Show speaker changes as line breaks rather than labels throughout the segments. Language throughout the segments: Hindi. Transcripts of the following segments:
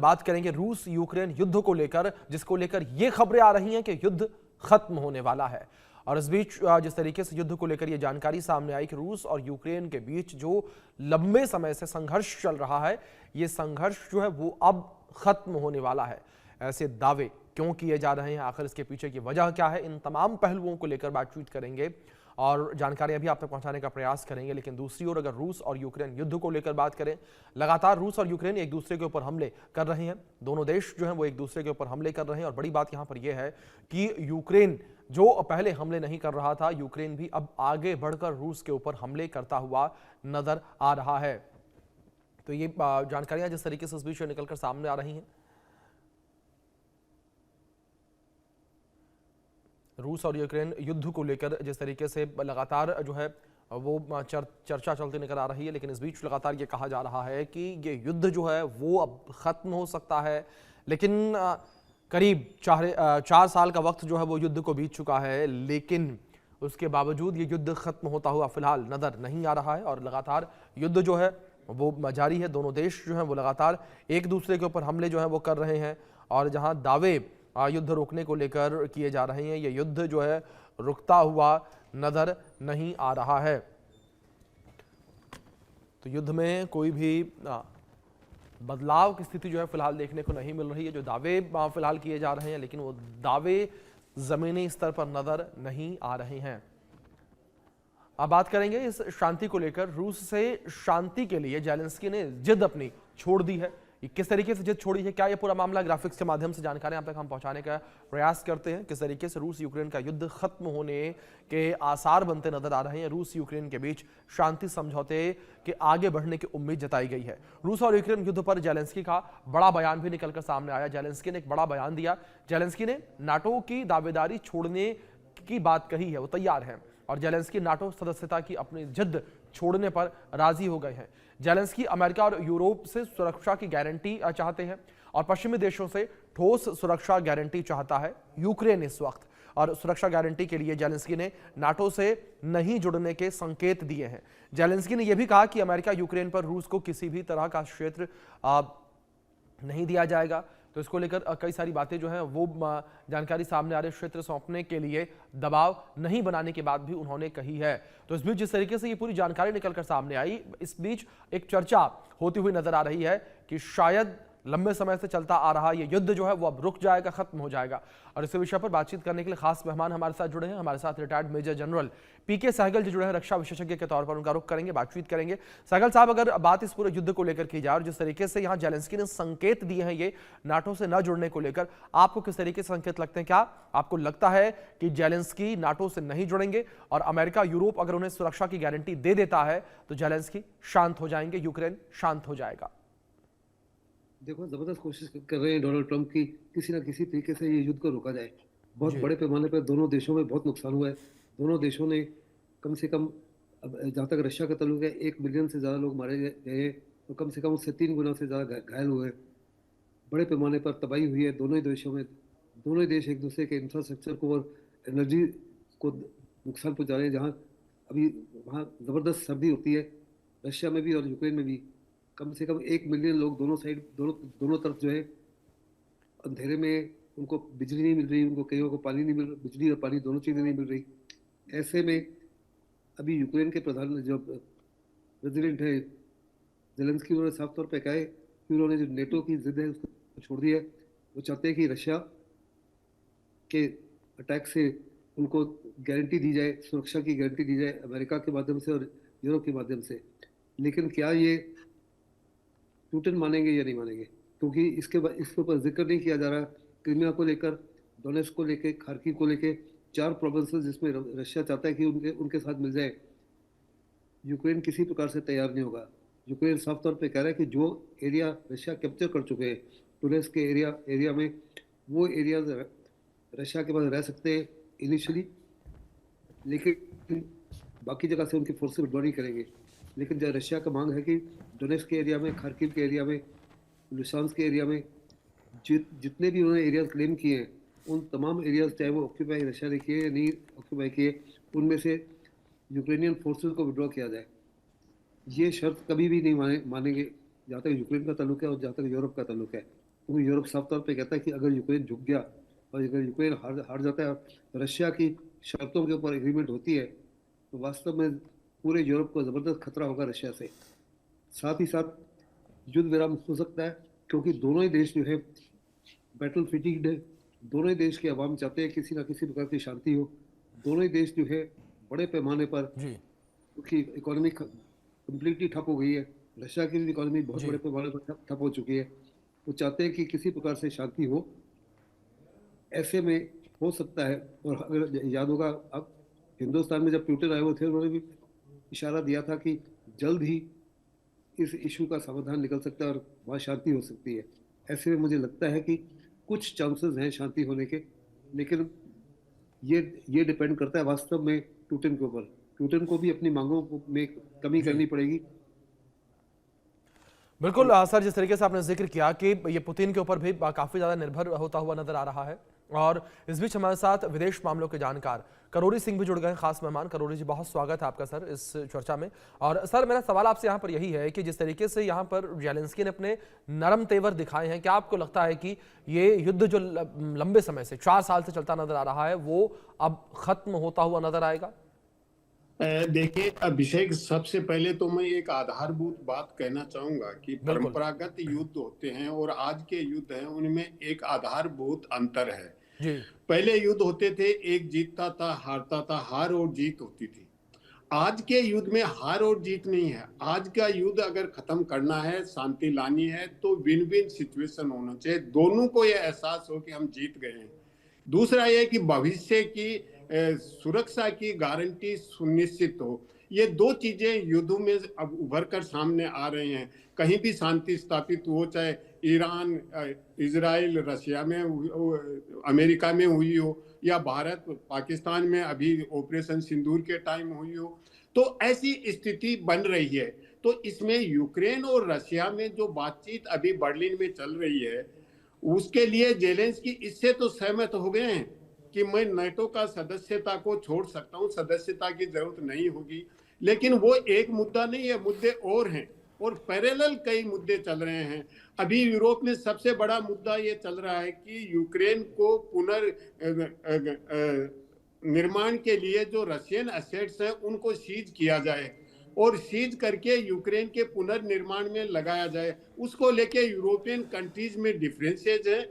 बात करेंगे रूस यूक्रेन युद्ध को लेकर, जिसको लेकर ये खबरें आ रही हैं कि युद्ध खत्म होने वाला है। और इस बीच जिस तरीके से युद्ध को लेकर यह जानकारी सामने आई कि रूस और यूक्रेन के बीच जो लंबे समय से संघर्ष चल रहा है, ये संघर्ष जो है वो अब खत्म होने वाला है। ऐसे दावे क्यों किए जा रहे हैं, आखिर इसके पीछे की वजह क्या है, इन तमाम पहलुओं को लेकर बातचीत करेंगे और जानकारियां भी आप तक पहुंचाने का प्रयास करेंगे। लेकिन दूसरी ओर अगर रूस और यूक्रेन युद्ध को लेकर बात करें, लगातार रूस और यूक्रेन एक दूसरे के ऊपर हमले कर रहे हैं। दोनों देश जो हैं वो एक दूसरे के ऊपर हमले कर रहे हैं। और बड़ी बात यहां पर यह है कि यूक्रेन जो पहले हमले नहीं कर रहा था, यूक्रेन भी अब आगे बढ़कर रूस के ऊपर हमले करता हुआ नजर आ रहा है। तो ये जानकारियां जिस तरीके से इस बीच निकलकर सामने आ रही हैं, रूस और यूक्रेन युद्ध को लेकर जिस तरीके से लगातार जो है वो चर्चा चलती नजर आ रही है, लेकिन इस बीच लगातार ये कहा जा रहा है कि ये युद्ध जो है वो अब खत्म हो सकता है। लेकिन करीब 4 साल का वक्त जो है वो युद्ध को बीत चुका है, लेकिन उसके बावजूद ये युद्ध खत्म होता हुआ फिलहाल नजर नहीं आ रहा है। और लगातार युद्ध जो है वो जारी है। दोनों देश जो है वो लगातार एक दूसरे के ऊपर हमले जो है वो कर रहे हैं। और जहां दावे युद्ध रोकने को लेकर किए जा रहे हैं, ये युद्ध जो है रुकता हुआ नजर नहीं आ रहा है। तो युद्ध में कोई भी बदलाव की स्थिति जो है फिलहाल देखने को नहीं मिल रही है। जो दावे फिलहाल किए जा रहे हैं, लेकिन वो दावे जमीनी स्तर पर नजर नहीं आ रहे हैं। अब बात करेंगे इस शांति को लेकर। रूस से शांति के लिए जेलेंस्की ने जिद अपनी छोड़ दी है। किस तरीके से जिद छोड़ी है, क्या ये पूरा मामला, ग्राफिक्स के माध्यम से जानकारी आप तक हम पहुंचाने का प्रयास करते हैं। किस तरीके से रूस यूक्रेन का युद्ध खत्म होने के आसार बनते नजर आ रहे हैं। रूस यूक्रेन के बीच शांति समझौते के आगे बढ़ने की उम्मीद जताई गई है। रूस और यूक्रेन युद्ध पर जेलेंस्की का बड़ा बयान भी निकलकर सामने आया। जेलेंस्की ने एक बड़ा बयान दिया। जेलेंस्की ने नाटो की दावेदारी छोड़ने की बात कही है, वो तैयार है। और जेलेंस्की नाटो सदस्यता की अपनी जिद छोड़ने पर राजी हो गए हैं। जेलेंस्की अमेरिका और यूरोप से सुरक्षा की गारंटी चाहते हैं और पश्चिमी देशों से ठोस सुरक्षा गारंटी चाहता है यूक्रेन इस वक्त। और सुरक्षा गारंटी के लिए जेलेंस्की ने नाटो से नहीं जुड़ने के संकेत दिए हैं। जेलेंस्की ने यह भी कहा कि अमेरिका यूक्रेन पर रूस को किसी भी तरह का क्षेत्र नहीं दिया जाएगा। तो इसको लेकर कई सारी बातें जो हैं वो जानकारी सामने आ रही, क्षेत्र सौंपने के लिए दबाव नहीं बनाने के बाद भी उन्होंने कही है। तो इस बीच जिस तरीके से ये पूरी जानकारी निकलकर सामने आई, इस बीच एक चर्चा होती हुई नजर आ रही है कि शायद लंबे समय से चलता आ रहा ये युद्ध जो है वो अब रुक जाएगा, खत्म हो जाएगा। और इस विषय पर बातचीत करने के लिए खास मेहमान हमारे साथ जुड़े हैं। हमारे साथ रिटायर्ड मेजर जनरल पीके सहगल जी जुड़े हैं, रक्षा विशेषज्ञ के तौर पर। उनका रुख करेंगे, बातचीत करेंगे। सहगल साहब, अगर बात इस पूरे युद्ध को लेकर की जाए और जिस तरीके से यहाँ जेलेंस्की ने संकेत दिए हैं ये नाटो से न जुड़ने को लेकर, आपको किस तरीके से संकेत लगते हैं? क्या आपको लगता है कि जेलेंस्की नाटो से नहीं जुड़ेंगे और अमेरिका यूरोप अगर उन्हें सुरक्षा की गारंटी दे देता है तो जेलेंस्की शांत हो जाएंगे, यूक्रेन शांत हो जाएगा?
देखो, जबरदस्त कोशिश कर रहे हैं डोनाल्ड ट्रंप की किसी ना किसी तरीके से ये युद्ध को रोका जाए। बहुत बड़े पैमाने पर दोनों देशों में बहुत नुकसान हुआ है। दोनों देशों ने कम से कम, जहाँ तक रशिया का ताल्लुक है, 1 मिलियन से ज़्यादा लोग मारे गए हैं और कम से कम उससे 3 गुना से ज़्यादा घायल हुए हैं। बड़े पैमाने पर तबाही हुई है दोनों ही देशों में। दोनों ही देश एक दूसरे के इंफ्रास्ट्रक्चर को और एनर्जी को नुकसान पहुँचा रहे हैं। जहाँ अभी वहाँ ज़बरदस्त सर्दी होती है, रशिया में भी और यूक्रेन में भी। कम से कम 1 मिलियन लोग दोनों साइड, दोनों तरफ जो है अंधेरे में, उनको बिजली नहीं मिल रही, उनको कईयों को पानी नहीं मिल रहा, बिजली और पानी दोनों चीज़ें नहीं मिल रही। ऐसे में अभी यूक्रेन के प्रधान जो प्रेसिडेंट है जेलेंस्की, उन्होंने साफ तौर पर कहा है कि उन्होंने जो नेटो की जिद है उसको छोड़ दिया है। वो चाहते हैं कि रशिया के अटैक से उनको गारंटी दी जाए, सुरक्षा की गारंटी दी जाए अमेरिका के माध्यम से और यूरोप के माध्यम से। लेकिन क्या ये पुतिन मानेंगे या नहीं मानेंगे? क्योंकि इसके ऊपर जिक्र नहीं किया जा रहा। क्रीमिया को लेकर, डोनेट्स्क को लेकर, खार्किव को लेकर 4 प्रोविंसेस जिसमें रशिया चाहता है कि उनके साथ मिल जाए। यूक्रेन किसी प्रकार से तैयार नहीं होगा। यूक्रेन साफ तौर पे कह रहा है कि जो एरिया रशिया कैप्चर कर चुके हैं, डोनेट्स्क के एरिया में, वो एरिया रशिया के पास रह सकते हैं इनिशियली, लेकिन बाकी जगह से उनकी फोर्सेस विड्रॉ करेंगे। लेकिन जो रशिया का मांग है कि डोनेट्स्क के एरिया में, खार्किव के एरिया में, लुहांस्क के एरिया में जितने भी उन्होंने एरियाज क्लेम किए हैं, उन तमाम एरियाज, चाहे वो ऑक्यूपाई रशिया ने किए या नहीं ऑक्यूपाई किए, उनमें से यूक्रेनियन फोर्सेस को विड्रॉ किया जाए। ये शर्त कभी भी नहीं मानेंगे जहाँ तक यूक्रेन का ताल्लुक है और जहाँ तक यूरोप का ताल्लुक है। तो यूरोप साफ तौर पे कहता है कि अगर यूक्रेन झुक गया और अगर यूक्रेन हार हार जाता है और रशिया की शर्तों के ऊपर एग्रीमेंट होती है, तो वास्तव में पूरे यूरोप को जबरदस्त खतरा होगा रशिया से। साथ ही साथ युद्ध विराम हो सकता है, क्योंकि दोनों ही देश जो है बैटल फिटीग्ड है। दोनों ही देश के अवाम चाहते हैं किसी ना किसी प्रकार की शांति हो। दोनों ही देश जो है बड़े पैमाने पर,
जी
उसकी इकोनॉमी कम्प्लीटली ठप हो गई है। रशिया की भी इकोनॉमी बहुत
जी
बड़े पैमाने पर ठप हो चुकी है। वो चाहते हैं कि किसी प्रकार से शांति हो। ऐसे में हो सकता है, और अगर याद होगा, अब हिंदुस्तान में जब पुतिन आए हुए थे, उन्होंने भी इशारा दिया था कि जल्द ही इस इशू का समाधान निकल सकता है और वहाँ शांति हो सकती है। ऐसे में मुझे लगता है कि कुछ चांसेस हैं शांति होने के, लेकिन ये डिपेंड करता है वास्तव में पुतिन के ऊपर। पुतिन को भी अपनी मांगों में कमी
जी
करनी पड़ेगी।
बिल्कुल सर, जिस तरीके से आपने जिक्र किया कि ये पुतिन के ऊपर भी काफी ज्यादा निर्भर होता हुआ नजर आ रहा है। और इस बीच हमारे साथ विदेश मामलों के जानकार करोरी सिंह भी जुड़ गए हैं, खास मेहमान। करोरी जी, बहुत स्वागत है आपका सर इस चर्चा में। और सर, मेरा सवाल आपसे यहाँ पर यही है कि जिस तरीके से यहाँ पर जेलेंस्की ने अपने नरम तेवर दिखाए हैं, क्या आपको लगता है कि ये युद्ध जो लंबे समय से 4 साल से चलता नजर आ रहा है, वो अब खत्म होता हुआ नजर आएगा?
देखिए अभिषेक, सबसे पहले तो मैं एक आधारभूत बात कहना चाहूंगा कि
बिल्कुल
परंपरागत युद्ध होते हैं और आज के युद्ध हैं, उनमें एक आधारभूत अंतर है।
जी
पहले युद्ध होते थे, एक जीतता था, हारता था, हार और जीत होती थी। आज के युद्ध में हार और जीत नहीं है। आज का युद्ध अगर खत्म करना है, शांति लानी है, तो विन विन सिचुएशन होना चाहिए। दोनों को यह एहसास हो कि हम जीत गए हैं। दूसरा यह कि भविष्य की सुरक्षा की गारंटी सुनिश्चित हो। ये दो चीजें युद्धों में अब उभर कर सामने आ रहे हैं। कहीं भी शांति स्थापित हो, चाहे ईरान, इजराइल, रशिया में, अमेरिका में हुई हो, या भारत पाकिस्तान में अभी ऑपरेशन सिंदूर के टाइम हुई हो, तो ऐसी स्थिति बन रही है। तो इसमें यूक्रेन और रशिया में जो बातचीत अभी बर्लिन में चल रही है, उसके लिए जेलेंस्की इससे तो सहमत हो गए हैं कि मैं नाटो का सदस्यता को छोड़ सकता हूं, सदस्यता की जरूरत नहीं होगी। लेकिन वो एक मुद्दा नहीं है, मुद्दे और हैं, और पैरेलल कई मुद्दे चल रहे हैं। अभी यूरोप में सबसे बड़ा मुद्दा ये चल रहा है कि यूक्रेन को निर्माण के लिए जो रशियन एसेट्स हैं उनको सीज किया जाए और सीज करके यूक्रेन के पुनर्निर्माण में लगाया जाए। उसको लेके यूरोपियन कंट्रीज में डिफरेंसेज है।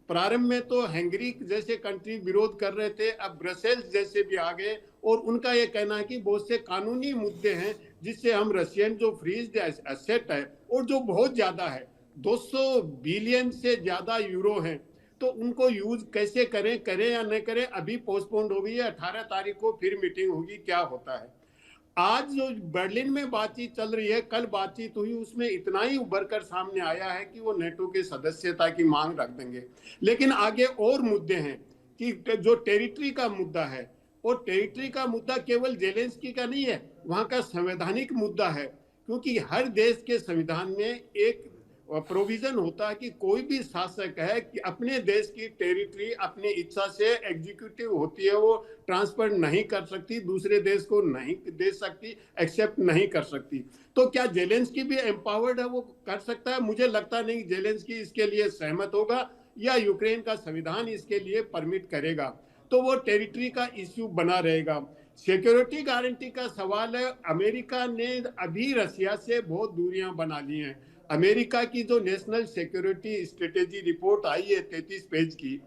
प्रारंभ में तो हंगरी जैसे कंट्री विरोध कर रहे थे, अब ब्रसेल्स जैसे भी आ गए, और उनका यह कहना है कि बहुत से कानूनी मुद्दे हैं जिससे हम रशियन जो फ्रीज एसेट है, और जो बहुत ज्यादा है, 200 बिलियन से ज्यादा यूरो है, तो उनको यूज कैसे करें, करें या न करें, अभी पोस्टपोन्ड हो गई है। 18 तारीख को फिर मीटिंग होगी, क्या होता है। आज जो बर्लिन में बातचीत चल रही है, कल बातचीत हुई, उसमें इतना ही उभर कर सामने आया है कि वो नेटो के सदस्यता की मांग रख देंगे। लेकिन आगे और मुद्दे हैं कि जो टेरिटरी का मुद्दा है, और टेरिटरी का मुद्दा केवल जेलेंस्की का नहीं है, वहां का संवैधानिक मुद्दा है। क्योंकि हर देश के संविधान में एक प्रोविजन होता है कि कोई भी शासक है कि अपने देश की टेरिटरी अपनी इच्छा से एग्जीक्यूटिव होती है, वो ट्रांसफर नहीं कर सकती, दूसरे देश को नहीं दे सकती, एक्सेप्ट नहीं कर सकती। तो क्या जेलेंस्की भी एम्पावर्ड है, वो कर सकता है? मुझे लगता नहीं जेलेंस्की इसके लिए सहमत होगा या यूक्रेन का संविधान इसके लिए परमिट करेगा। तो वो टेरिटरी का इश्यू बना रहेगा। सिक्योरिटी गारंटी का सवाल है। अमेरिका ने अभी रशिया से बहुत दूरियां बना ली हैं। अमेरिका की जो नेशनल सिक्योरिटी स्ट्रेटेजी रिपोर्ट आई है 33 पेज की,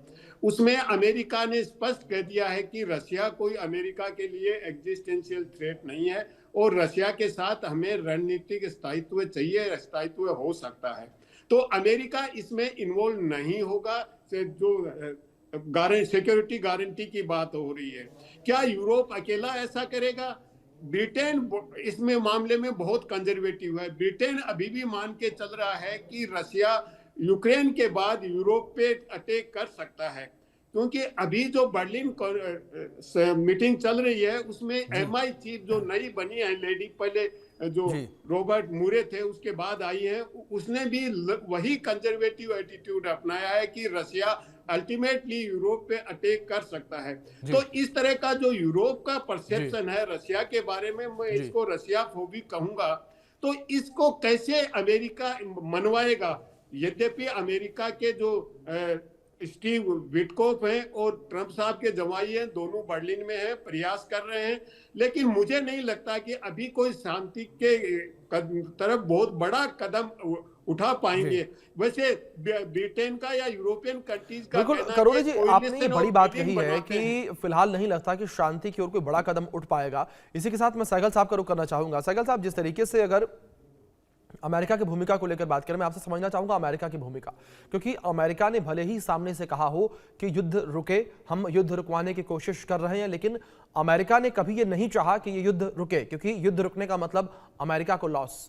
उसमें अमेरिका ने स्पष्ट कह दिया है कि रशिया कोई अमेरिका के लिए एग्जिस्टेंशियल थ्रेट नहीं है, और रशिया के साथ हमें रणनीतिक स्थायित्व चाहिए, स्थायित्व हो सकता है। तो अमेरिका इसमें इन्वॉल्व नहीं होगा। जो सिक्योरिटी गारंटी की बात हो रही है, क्या यूरोप अकेला ऐसा करेगा? ब्रिटेन इसमें मामले में बहुत कंजर्वेटिव है। ब्रिटेन अभी भी मान के चल रहा है कि रशिया यूक्रेन के बाद यूरोप पे अटैक कर सकता है, क्योंकि अभी जो बर्लिन मीटिंग चल रही है, उसमें एमआई चीफ जो नई बनी है लेडी, पहले जो रॉबर्ट मूरे थे उसके बाद आई है, उसने भी वही कंजर्वेटिव एटीट्यूड अपनाया है कि रशिया अल्टीमेटली यूरोप पे अटैक कर सकता है। तो इस तरह का जो यूरोप का परसेप्शन है रशिया के बारे में, मैं इसको रशिया फोबिक कहूंगा। तो इसको कैसे अमेरिका मनवाएगा यद्यपि अमेरिका के जो स्टीव विटकोफ हैं और ट्रंप साहब के जमाई हैं, दोनों बर्लिन में हैं, प्रयास कर रहे हैं, लेकिन मुझे नहीं लगता कि अभी कोई शांति के तरफ बहुत बड़ा कदम उठा पाएंगे। वैसे ब्रिटेन का या यूरोपियन कंट्रीज का
बिल्कुल
कहना है
करोड़े
कि
जी, आपने ये
coalition
बड़ी
of
बात
willing
कही है
बनवाते हैं।
कि फिलहाल नहीं लगता कि शांति की ओर कोई बड़ा कदम उठ पाएगा। इसी के साथ मैं सहगल साहब का रुख करना चाहूंगा। सहगल साहब, जिस तरीके से अगर अमेरिका की भूमिका को लेकर बात करें, मैं आपसे समझना चाहूंगा अमेरिका की भूमिका, क्योंकि अमेरिका ने भले ही सामने से कहा हो कि युद्ध रुके, हम युद्ध रुकवाने की कोशिश कर रहे हैं, लेकिन अमेरिका ने कभी ये नहीं चाहा कि ये युद्ध रुके, क्योंकि युद्ध रुकने का मतलब अमेरिका को लॉस।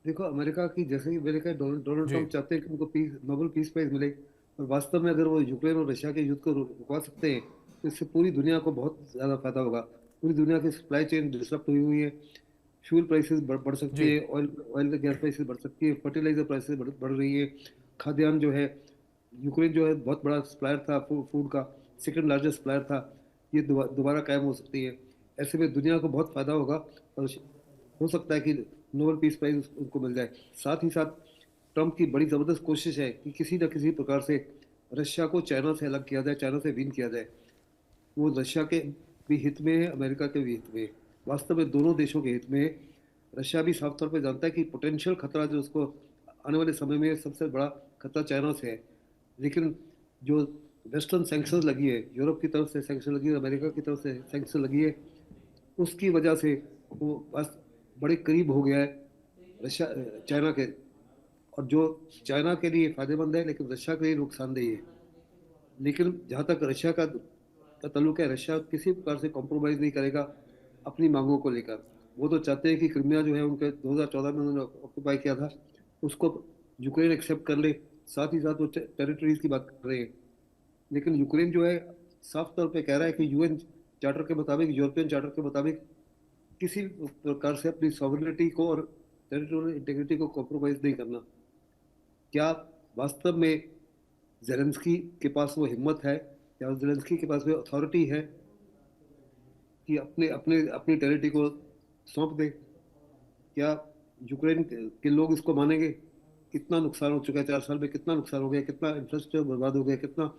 देखो, अमेरिका की जैसे ही मैंने कहा, डोनाल्ड
जी।
ट्रंप चाहते हैं कि उनको नोबेल पीस प्राइज मिले, और वास्तव में अगर वो यूक्रेन और रशिया के युद्ध को रुकवा सकते हैं तो इससे पूरी दुनिया को बहुत ज़्यादा फायदा होगा। पूरी दुनिया की सप्लाई चेन डिस्टर्ब हुई हुई है, फ्यूल प्राइसेस बढ़ सकती
जी।
है, ऑयल गैस प्राइसेस बढ़ सकती है, फर्टिलाइजर प्राइसेस बढ़ रही है, खाद्यान्न जो है, यूक्रेन जो है बहुत बड़ा सप्लायर था फूड का, सेकंड लार्जेस्ट सप्लायर था, ये दोबारा कायम हो सकती है। ऐसे में दुनिया को बहुत फायदा होगा और हो सकता है कि नोबेल पीस प्राइज उनको मिल जाए। साथ ही साथ ट्रंप की बड़ी ज़बरदस्त कोशिश है कि किसी न किसी प्रकार से रशिया को चाइना से अलग किया जाए, चाइना से विन किया जाए। वो रशिया के भी हित में है, अमेरिका के भी हित में है, वास्तव में दोनों देशों के हित में है। रशिया भी साफ तौर पर जानता है कि पोटेंशियल खतरा जो उसको आने वाले समय में सबसे बड़ा खतरा चाइना से है, लेकिन जो वेस्टर्न सैंक्शन लगी है, यूरोप की तरफ से सैंक्शन लगी है, अमेरिका की तरफ से सैंक्शन लगी है, उसकी वजह से वो बस बड़े करीब हो गया है रशिया चाइना के, और जो चाइना के लिए फ़ायदेमंद है लेकिन रशिया के लिए नुकसानदेह है। लेकिन जहाँ तक रशिया का ताल्लुक है, रशिया किसी प्रकार से कॉम्प्रोमाइज़ नहीं करेगा अपनी मांगों को लेकर। वो तो चाहते हैं कि क्रिमिया जो है उनके 2014 में उन्होंने ऑक्यूपाई किया था, उसको यूक्रेन एक्सेप्ट कर ले। साथ ही साथ वो टेरिटरीज की बात कर रहे हैं, लेकिन यूक्रेन जो है साफ तौर पे कह रहा है कि यूएन चार्टर के मुताबिक, यूरोपियन चार्टर के मुताबिक किसी प्रकार से अपनी सॉवरेनिटी को और टेरिटोरियल इंटीग्रिटी को कॉम्प्रोमाइज़ नहीं करना। क्या वास्तव में ज़ेलेंस्की के पास वो हिम्मत है, या ज़ेलेंस्की के पास वो अथॉरिटी है कि अपने अपने अपनी टेरिटरी को सौंप दे? क्या यूक्रेन के लोग इसको मानेंगे? कितना नुकसान हो चुका है 4 साल में, कितना नुकसान हो गया, कितना इंफ्रास्ट्रक्चर बर्बाद हो गया, कितना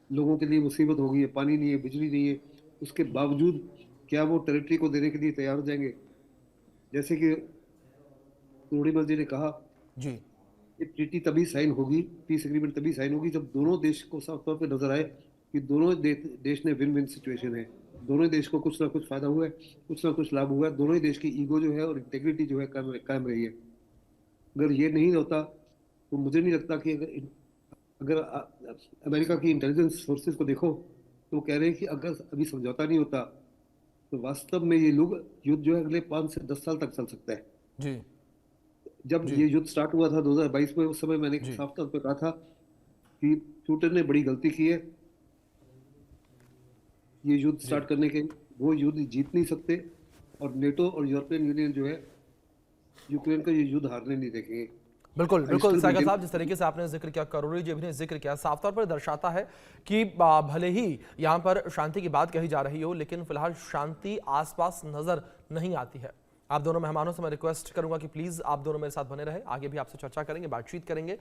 लोगों के लिए मुसीबत हो गई है, पानी नहीं है, बिजली नहीं है, उसके बावजूद क्या वो टेरिटरी को देने के लिए तैयार हो जाएंगे? जैसे कि तोड़ीमल जी ने कहा,
जी।
ये ट्रीटी तभी साइन होगी, पीस एग्रीमेंट तभी साइन होगी जब दोनों देश को साफ तौर पे नजर आए कि दोनों देश ने विन विन सिचुएशन है, दोनों ही देश को कुछ ना कुछ फायदा हुआ है, कुछ ना कुछ लाभ हुआ है, दोनों ही देश की ईगो जो है और इंटेग्रिटी जो है कायम रही है। अगर ये नहीं होता तो मुझे नहीं लगता कि अगर अमेरिका की इंटेलिजेंस सोर्सेज को देखो तो कह रहे हैं कि अगर अभी समझौता नहीं होता तो वास्तव में ये लोग युद्ध जो है अगले 5 से 10 साल तक चल सकता है।
जी।
जब
जी।
ये युद्ध स्टार्ट हुआ था 2022 में, उस समय मैंने
जी।
साफ तौर पर कहा था कि पुतिन ने बड़ी गलती की है ये युद्ध स्टार्ट करने के। वो युद्ध जीत नहीं सकते, और नेटो और यूरोपियन यूनियन जो है यूक्रेन का ये युद्ध हारने नहीं देंगे।
बिल्कुल बिल्कुल
still
सागर
maintain-
साहब, जिस तरीके से आपने जिक्र किया, करोड़ी जी भी ने जिक्र किया, साफ तौर पर दर्शाता है कि भले ही यहाँ पर शांति की बात कही जा रही हो, लेकिन फिलहाल शांति आसपास नजर नहीं आती है। आप दोनों मेहमानों से मैं रिक्वेस्ट करूंगा कि प्लीज आप दोनों मेरे साथ बने रहे, आगे भी आपसे चर्चा करेंगे, बातचीत करेंगे।